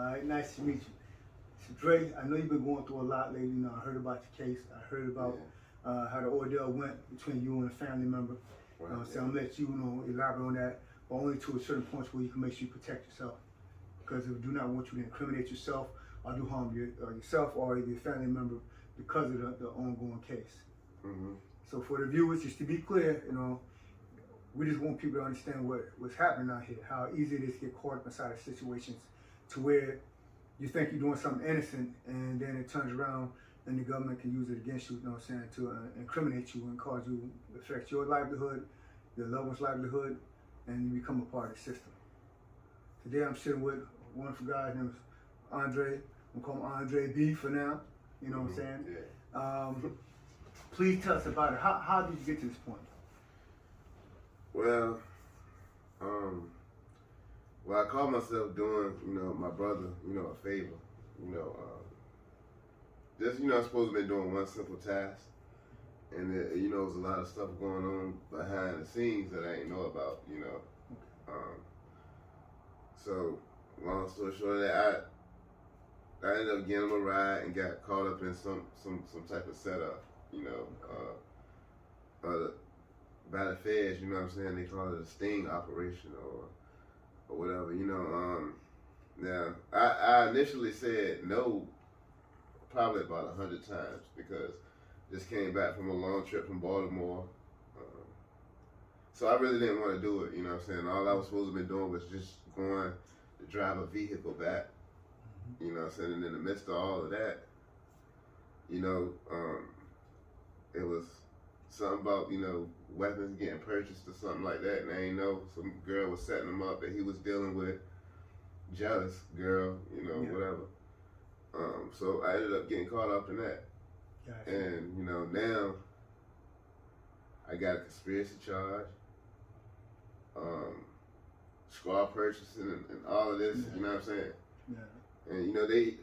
right, nice to meet you. So Dre, I know you've been going through a lot lately. You know, I heard about your case. I heard about how the ordeal went between you and a family member. Right. So I'm gonna let you, elaborate on that, but only to a certain point where you can make sure you protect yourself. Because we do not want you to incriminate yourself or do harm yourself or your family member because of the ongoing case. Mm-hmm. So for the viewers, just to be clear, we just want people to understand what's happening out here, how easy it is to get caught up inside of situations to where you think you're doing something innocent and then it turns around and the government can use it against you, to incriminate you and cause you, affect your livelihood, your loved one's livelihood, and you become a part of the system. Today I'm sitting with a wonderful guy named Andre. I'm calling him Andre B for now. You know what I'm saying? Yeah. Please tell us about it. How did you get to this point? Well, I called myself doing, my brother, a favor. Just, I'm supposed to be doing one simple task. And, there was a lot of stuff going on behind the scenes that I didn't know about, So, long story short, that I ended up getting him a ride and got caught up in some type of setup, by the feds, you know what I'm saying? They call it a sting operation or whatever, Now, I initially said no probably about 100 times because just came back from a long trip from Baltimore. So I really didn't want to do it, you know what I'm saying? All I was supposed to be doing was just going to drive a vehicle back, you know what I'm saying? And in the midst of all of that, it was something about, weapons getting purchased or something like that. And I ain't know, some girl was setting him up that he was dealing with, jealous girl, whatever. So I ended up getting caught up in that. Gotcha. And, now I got a conspiracy charge, squad purchasing and all of this, you know what I'm saying? Yeah. And,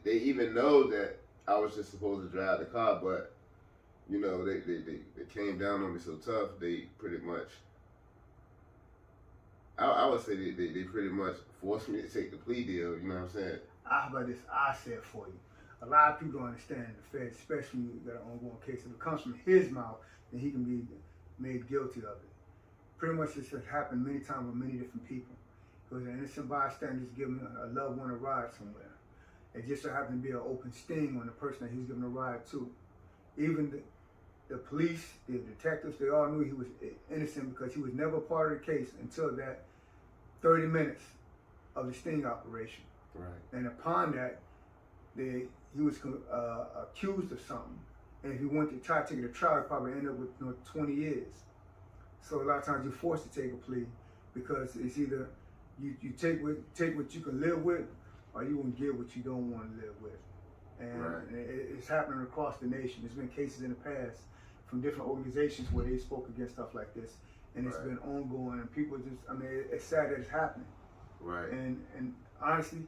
they even know that I was just supposed to drive the car, but, they came down on me so tough, they pretty much, I would say they pretty much forced me to take the plea deal, you know what I'm saying? How about this? I said for you. A lot of people don't understand the Fed, especially when you got an ongoing case. If it comes from his mouth, then he can be made guilty of it. Pretty much this has happened many times with many different people. Because an innocent bystander is giving a loved one a ride somewhere. It just so happened to be an open sting on the person that he's giving a ride to. Even the police, the detectives, they all knew he was innocent because he was never part of the case until that 30 minutes of the sting operation. Right. And upon that, he was accused of something. And if he went to try to take it to trial, he'd probably end up with 20 years. So a lot of times you're forced to take a plea because it's either you take what you can live with or you won't get what you don't want to live with. And it's happening across the nation. There's been cases in the past from different organizations where they spoke against stuff like this. And it's been ongoing and people it's sad that it's happening. Right. And honestly,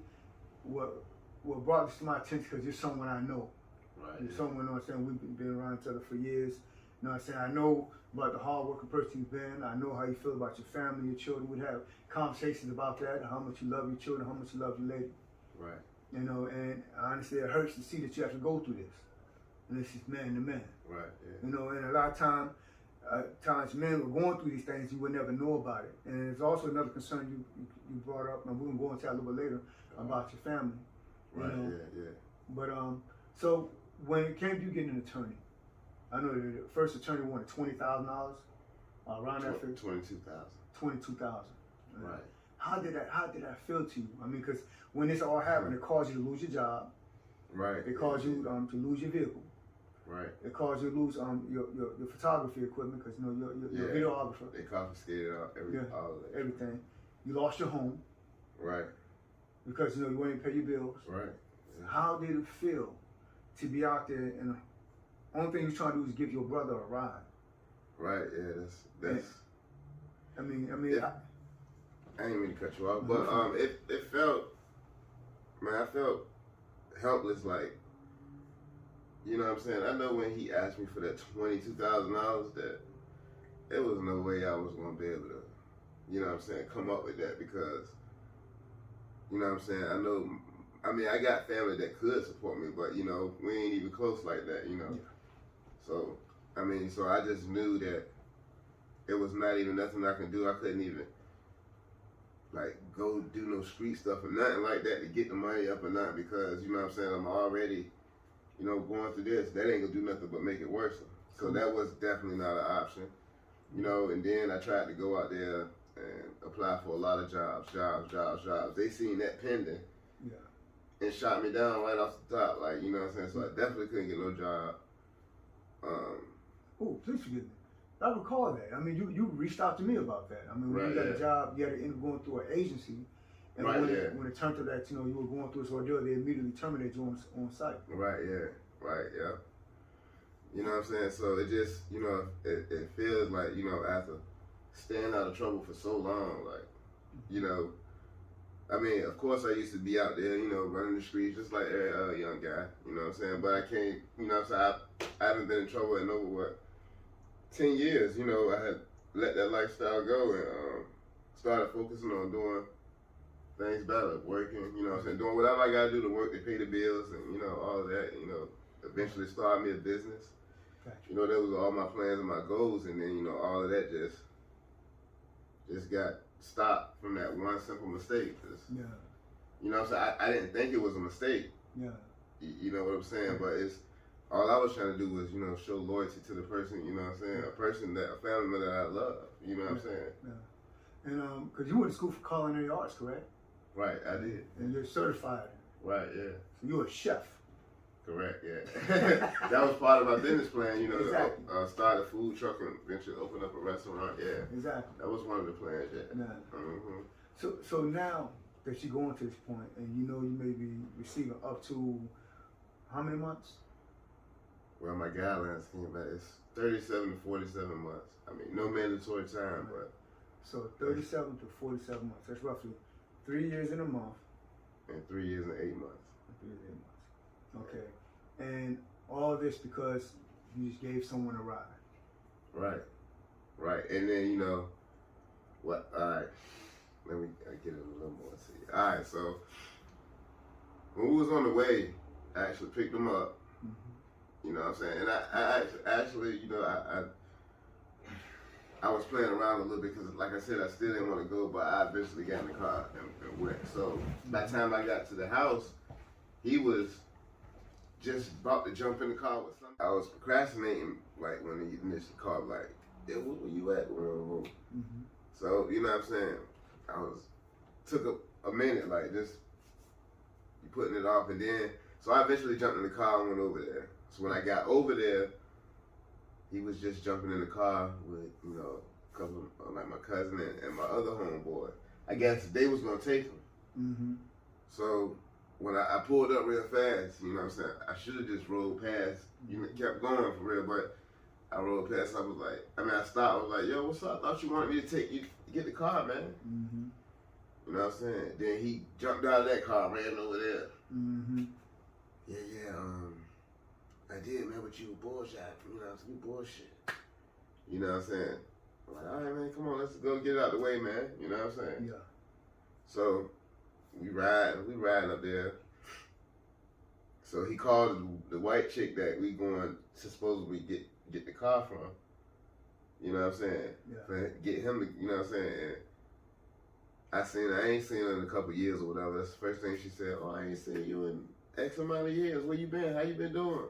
what brought this to my attention because you're someone I know. Right. You're someone, we've been around each other for years. I know about the hard-working person you've been. I know how you feel about your family, your children. We'd have conversations about that, how much you love your children, how much you love your lady. Right. And honestly, it hurts to see that you have to go through this. And this is man to man. Right. Yeah. And a lot of times men were going through these things, you would never know about it. And there's also another concern you brought up, and we're going to go into that a little bit later, about your family. Right, yeah. But, so when it came to you getting an attorney, I know the first attorney wanted $20,000, around that figure. $22,000. $22,000. Right. How did that feel to you? Because when this all happened, it caused you to lose your job. Right. It caused you to lose your vehicle. Right. It caused you to lose your photography equipment because you're a videographer. They confiscated all of that. Everything. You lost your home. Right. Because you weren't pay your bills. Right. Yeah. How did it feel to be out there and the only thing you're trying to do is give your brother a ride? Right. Yeah. That's. I I didn't mean to cut you off, but it felt, man, I felt helpless. Like, you know what I'm saying? I know when he asked me for that $22,000, that there was no way I was gonna be able to, you know what I'm saying, come up with that because, you know what I'm saying, I know I mean, I got family that could support me, but you know, we ain't even close like that, you know. Yeah. So, I mean, so I just knew that it was not even nothing I can do. I couldn't even like go do no street stuff or nothing like that to get the money up or nothing because you know what I'm saying, I'm already, you know, going through this. That ain't gonna do nothing but make it worse. So that was definitely not an option. You know, and then I tried to go out there and apply for a lot of jobs. They seen that pending. Yeah. And shot me down right off the top, like, you know what I'm saying? So I definitely couldn't get no job. Oh, please forgive me. I recall that. I mean, you reached out to me about that. I mean, when Right, you got yeah. a job, you had to end up going through an agency. And Right, when, yeah. when it turned to that, you know, you were going through this ordeal, they immediately terminated you on site. Right, yeah. Right, yeah. You know what I'm saying? So it just, you know, it feels like, you know, after staying out of trouble for so long, like, you know, I mean, of course I used to be out there, you know, running the streets just like every other young guy, you know what I'm saying? But I can't, you know what I'm saying? I haven't been in trouble in over, what, 10 years, you know, I had let that lifestyle go and started focusing on doing things better, working, you know what I'm saying? Doing whatever I gotta do to work to pay the bills and, you know, all of that, you know, eventually start me a business. Gotcha. You know, that was all my plans and my goals, and then, you know, all of that just got stopped from that one simple mistake. Yeah. You know what I'm saying? I didn't think it was a mistake. Yeah. You know what I'm saying? But it's, all I was trying to do was, you know, show loyalty to the person, you know what I'm saying? A family member that I love, you know what I'm saying? Yeah. And, because you went to school for culinary arts, correct? Right, I did. And you're certified. Right, yeah. So you're a chef. Correct, yeah. That was part of my business plan, you know, Exactly. start a food truck and eventually open up a restaurant, yeah. Exactly. That was one of the plans, yeah. Yeah. Mm-hmm. So now that you're going to this point, and you know you may be receiving up to how many months? Well, my guidelines came back. It's 37 to 47 months. I mean, no mandatory time, but. So 37 to 47 months. That's roughly 3 years and a month. And 3 years and 8 months. 3 years and 8 months. Okay. And all this because you just gave someone a ride. Right. Right. And then, you know, what? All right. Let me get it a little more. See. All right. So, when we was on the way, I actually picked them up. Mm-hmm. You know what I'm saying? And I actually, you know, I was playing around a little bit because, like I said, I still didn't want to go, but I eventually got in the car and went. So, by the time I got to the house, he was just about to jump in the car with something. I was procrastinating, like, when he initially called, like, yeah, where you at? Mm-hmm. So, you know what I'm saying? Took a minute, like, just putting it off. And then, so I eventually jumped in the car and went over there. So when I got over there, he was just jumping in the car with, you know, a couple of, like, my cousin and my other homeboy. I guess they was going to take him. Mm-hmm. So when I pulled up real fast, you know what I'm saying? I should have just rolled past, you know, kept going for real, but I rolled past. I was like, I stopped. I was like, yo, what's up? I thought you wanted me to take you to get the car, man. Mm-hmm. You know what I'm saying? Then he jumped out of that car, ran over there. Mm-hmm. Yeah, I did, man, but you bullshit. You know what I'm saying? You bullshit. You know what I'm saying? I'm like, all right, man, come on, let's go get it out the way, man. You know what I'm saying? Yeah. So we riding up there. So he called the white chick that we going to supposedly get the car from. You know what I'm saying? Yeah. For get him to, you know what I'm saying? And I ain't seen her in a couple years or whatever. That's the first thing she said. Oh, I ain't seen you in X amount of years. Where you been? How you been doing?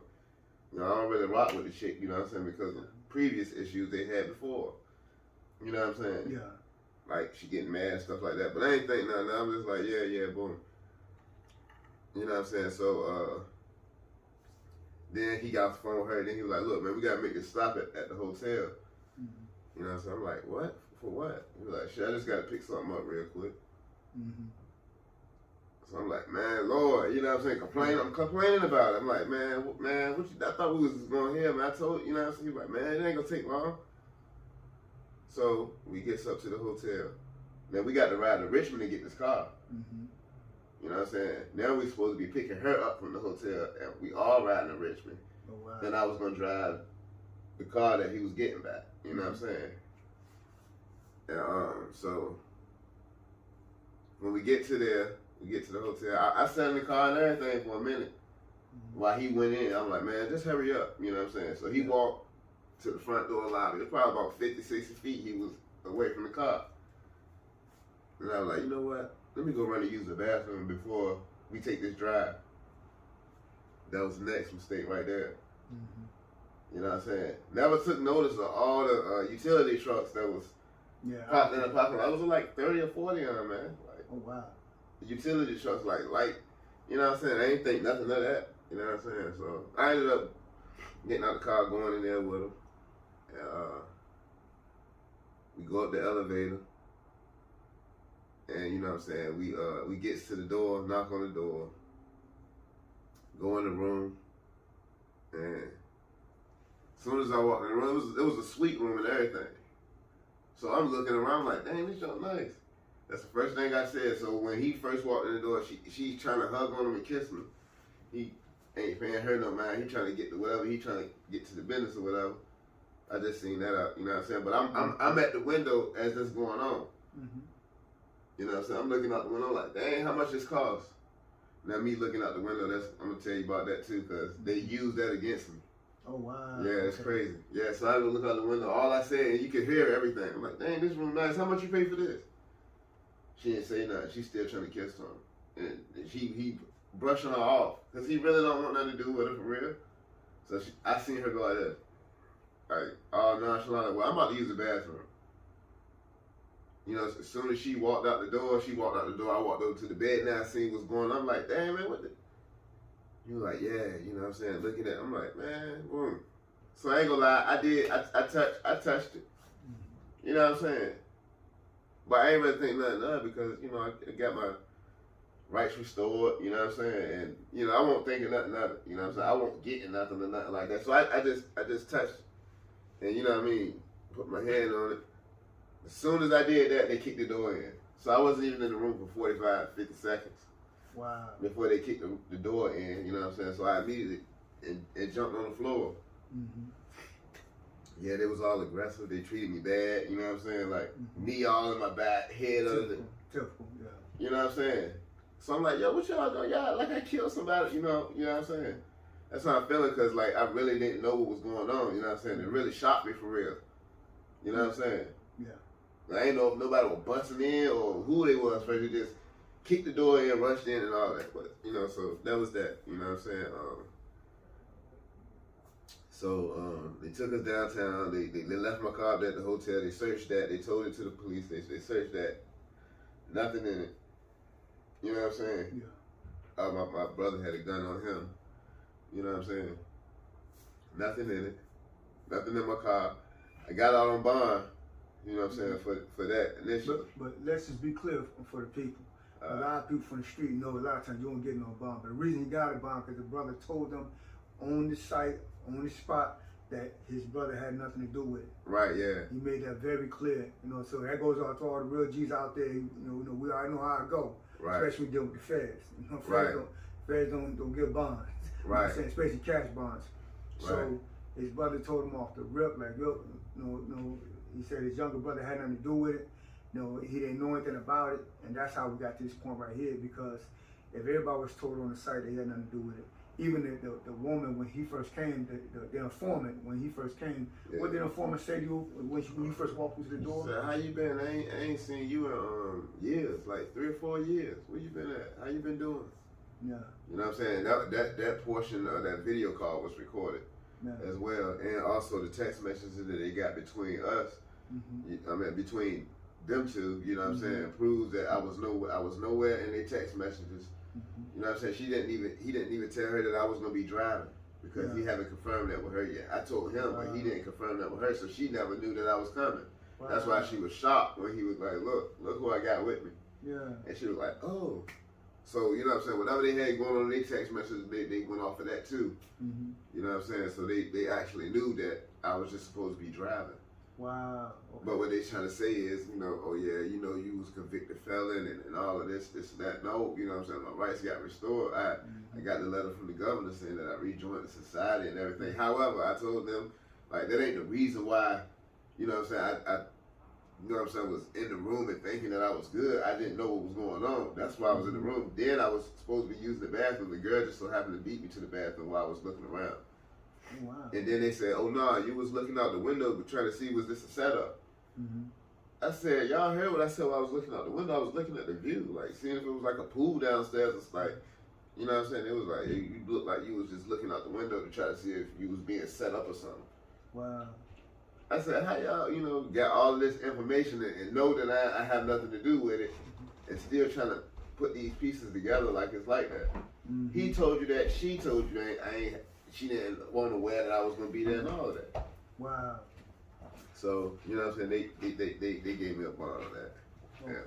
You know, I don't really rock with the chick, you know what I'm saying? Because of previous issues they had before. You know what I'm saying? Yeah. Like, she getting mad and stuff like that. But I ain't think nothing. I'm just like, yeah, boom. You know what I'm saying? So, then he got off the phone with her. Then he was like, look, man, we got to make this stop at the hotel. Mm-hmm. You know what I'm saying? I'm like, what? For what? He was like, shit, I just got to pick something up real quick. Mm-hmm. So I'm like, man, Lord, you know what I'm saying? I'm complaining about it. I'm like, man, what you, I thought we was going here, man. I told you know what I'm saying? He's like, man, it ain't going to take long. So we gets up to the hotel. Now we got to ride to Richmond to get this car. Mm-hmm. You know what I'm saying? Now we supposed to be picking her up from the hotel, and we all riding to Richmond. Oh, wow. Then I was going to drive the car that he was getting back. You know what I'm saying? And so when we get to there, We get to the hotel. I sat in the car and everything for a minute while he went in. I'm like, man, just hurry up. You know what I'm saying? So he walked to the front door lobby. It's probably about 50, 60 feet he was away from the car. And I was like, you know what? Let me go run and use the bathroom before we take this drive. That was the next mistake right there. You know what I'm saying? Never took notice of all the utility trucks that was popped in the parking lot. I was like 30 or 40 on them, man. Like, oh, wow. The utility trucks, like, you know what I'm saying? I ain't think nothing of that. You know what I'm saying? So I ended up getting out the car, going in there with him. And, we go up the elevator. And you know what I'm saying? We gets to the door, knock on the door, go in the room, and as soon as I walked in the room, it was a suite room and everything. So I'm looking around like, dang, this joint nice. That's the first thing I said. So when he first walked in the door, she's trying to hug on him and kiss me. He ain't paying her no mind. He trying to get to whatever. He trying to get to the business or whatever. I just seen that out. You know what I'm saying? But I'm at the window as this going on. You know what I'm saying? I'm looking out the window like, dang, how much this cost? Now me looking out the window, I'm gonna tell you about that too, because they used that against me. Oh wow. Yeah, it's crazy. Yeah, so I look out the window. All I said, and you could hear everything. I'm like, dang, this room nice. How much you pay for this? She didn't say nothing. She's still trying to kiss him, and he brushing her off because he really don't want nothing to do with her for real. So I seen her go like this, like all nonchalant. Well, I'm about to use the bathroom. You know, as soon as she walked out the door, I walked over to the bed. Now I seen what's going on. I'm like, damn, man, what the? You like, yeah, you know what I'm saying? Looking at, I'm like, man, boom. So I ain't gonna lie, I touched it. You know what I'm saying? But I ain't really think nothing of it because, you know, I got my rights restored, you know what I'm saying? And, you know, I won't think of nothing of it. You know what I'm saying? I won't get nothing or nothing like that. So I just touched it. And you know what I mean? Put my hand on it. As soon as I did that, they kicked the door in. So I wasn't even in the room for 45, 50 seconds. Wow. Before they kicked the door in, you know what I'm saying? So I immediately and jumped on the floor. Yeah, they was all aggressive. They treated me bad, you know what I'm saying? Like, knee all in my back, head under the... Typical, yeah. You know what I'm saying? So I'm like, yo, what y'all doing? Y'all, like I killed somebody, you know what I'm saying? That's how I'm feeling, because, like, I really didn't know what was going on, you know what I'm saying? It really shocked me for real. You know what I'm saying? Yeah. I ain't know if nobody was busting in or who they was, first they just kicked the door in, rushed in and all that. But, you know, so that was that, you know what I'm saying? They took us downtown. They left my car at the hotel. They searched that. They told it to the police. They searched that. Nothing in it. You know what I'm saying? Yeah. My brother had a gun on him. You know what I'm saying? Nothing in it. Nothing in my car. I got out on bond. You know what I'm saying, for that initially. But let's just be clear for the people. A lot of people from the street know a lot of times you don't get no bond. But the reason he got a bond because the brother told them on the site, on the spot, that his brother had nothing to do with it. Right, yeah. He made that very clear. You know, so that goes out to all the real G's out there. You know, we already know how it go. Right. Especially dealing with the feds. You know, feds don't give bonds. Right. You know what I'm saying? Especially cash bonds. Right. So his brother told him off the rip, like, yo, no. He said his younger brother had nothing to do with it. You know, he didn't know anything about it. And that's how we got to this point right here, because if everybody was told on the site they had nothing to do with it, even the woman, when he first came, the informant, when he first came, what did the informant say to you when you first walked into the door? So how you been? I ain't seen you in years, like 3 or 4 years. Where you been at? How you been doing? Yeah. You know what I'm saying? That portion of that video call was recorded as well. And also the text messages that they got between us, I mean, between them two, you know what I'm saying, proves that I was nowhere in their text messages. You know what I'm saying? He didn't even tell her that I was gonna be driving because he haven't confirmed that with her yet. I told him, but he didn't confirm that with her, so she never knew that I was coming. That's why she was shocked when he was like, look who I got with me. Yeah. And she was like, oh. So, you know what I'm saying? Whatever they had going on in their text messages, they went off of that too. You know what I'm saying? So they actually knew that I was just supposed to be driving. Wow. Okay. But what they trying to say is, you know, oh yeah, you know, you was convicted felon and all of this and that. No, you know what I'm saying? My rights got restored. I got the letter from the governor saying that I rejoined the society and everything. However, I told them, like, that ain't the reason why, you know what I'm saying, I you know what I'm saying, was in the room and thinking that I was good. I didn't know what was going on. That's why I was in the room. Then I was supposed to be using the bathroom. The girl just so happened to beat me to the bathroom while I was looking around. Oh, wow. And then they said, oh, no, you was looking out the window but trying to see, was this a setup? I said, y'all heard what I said while I was looking out the window? I was looking at the view, like seeing if it was like a pool downstairs. It's like, you know what I'm saying? It was like, you looked like you was just looking out the window to try to see if you was being set up or something. Wow. I said, how y'all, you know, got all this information and know that I have nothing to do with it and still trying to put these pieces together like it's like that. He told you that, she told you that, she didn't want to wear that I was going to be there and all of that. Wow. So, you know what I'm saying, they gave me a bond on that. Okay. And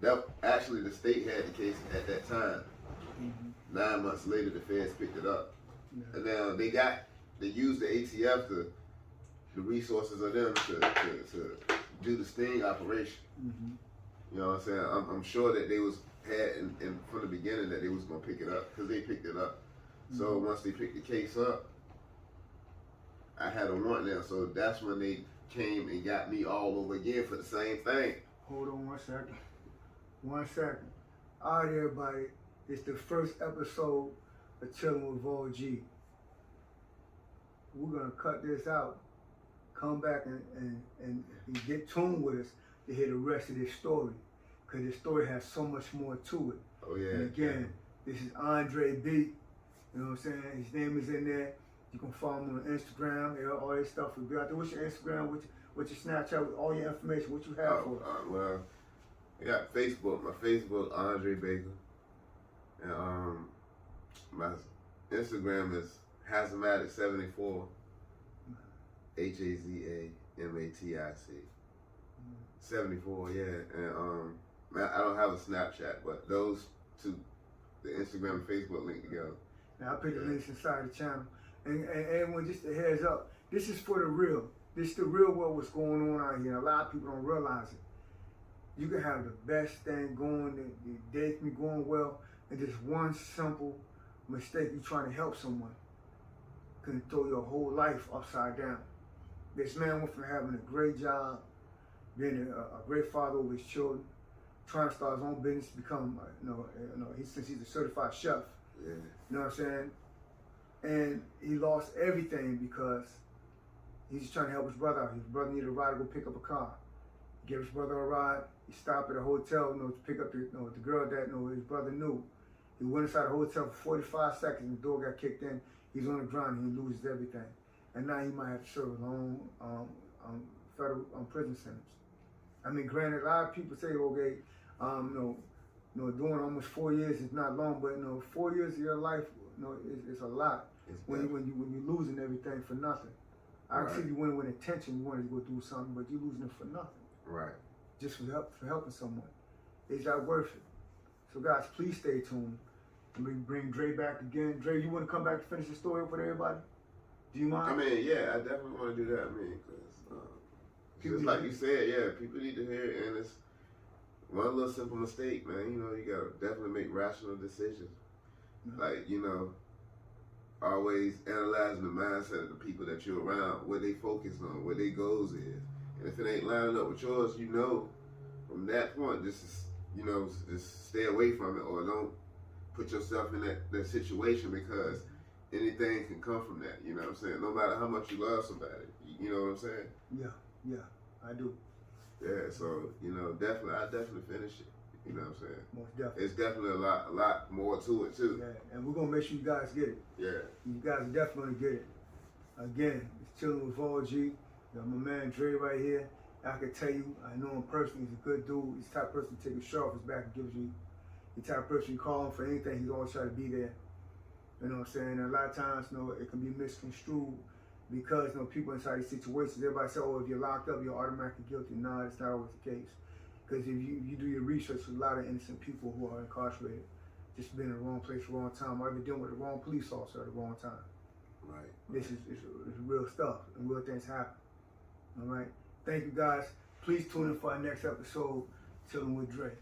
that actually the state had the case at that time. 9 months later, the feds picked it up. Yeah. And now they used the ATF the resources of them to do the sting operation. You know what I'm saying? I'm sure that they had from the beginning that they was gonna pick it up because they picked it up. So once they picked the case up, I had a warrant now. So that's when they came and got me all over again for the same thing. Hold on 1 second. 1 second. All right, everybody. It's the first episode of Chilling with Vol G. We're gonna cut this out. Come back and get tuned with us to hear the rest of this story. Because this story has so much more to it. Oh yeah. And again, this is Andre B. You know what I'm saying? His name is in there. You can follow him on Instagram. All this stuff will be out there. What's your Instagram? What's your Snapchat? With all your information. What you have for us? Well, I got Facebook. My Facebook, Andre Baker. And my Instagram is Hazamatic74. HAZAMATIC. 74, yeah. And I don't have a Snapchat, but those two, the Instagram and Facebook link together. Now I put the links inside the channel. And everyone, just a heads up, this is for the real. This is the real world, what's going on out here. A lot of people don't realize it. You can have the best thing going, the day can be going well, and just one simple mistake, you're trying to help someone, can throw your whole life upside down. This man went from having a great job, being a great father over his children, trying to start his own business, become, since he's a certified chef. Yeah. You know what I'm saying? And he lost everything because he's just trying to help his brother out. His brother needed a ride to go pick up a car. He gave his brother a ride. He stopped at a hotel, to pick up the girl that his brother knew. He went inside the hotel for 45 seconds and the door got kicked in. He's on the ground and he loses everything. And now he might have to serve a long federal prison sentence. I mean, granted, a lot of people say, okay, doing almost 4 years is not long, but 4 years of your life, is a lot. When you're losing everything for nothing. I can see you went with intention, you wanted to go do something, but you're losing it for nothing. Right. Just for helping someone. Is that worth it? So guys, please stay tuned. And we bring Dre back again. Dre, you want to come back to finish the story up with everybody? Do you mind? I mean, yeah, I definitely want to do that. I mean, because just like you said, yeah, people need to hear it, and it's one little simple mistake, man. You gotta definitely make rational decisions. Like, always analyzing the mindset of the people that you're around, what they focus on, what their goals is. And if it ain't lining up with yours, from that point, just stay away from it or don't put yourself in that situation because anything can come from that, you know what I'm saying? No matter how much you love somebody, you know what I'm saying? Yeah, I do. Yeah, so, I definitely finish it. You know what I'm saying? Most definitely. It's definitely a lot more to it too. Yeah, and we're gonna make sure you guys get it. Yeah. You guys definitely get it. Again, it's Chilling with Vol G. My man Dre right here. I can tell you, I know him personally, he's a good dude. He's the type of person to take his shirt off his back and gives you the type of person you call him for anything, he's always trying to be there. You know what I'm saying? And a lot of times, it can be misconstrued because people inside these situations, everybody say, oh, if you're locked up, you're automatically guilty. No, that's not always the case. Because if you do your research, there's a lot of innocent people who are incarcerated, just been in the wrong place at the wrong time, or even dealing with the wrong police officer at the wrong time. Right. This is real stuff, and real things happen. All right. Thank you guys. Please tune in for our next episode, Chilling with Dre.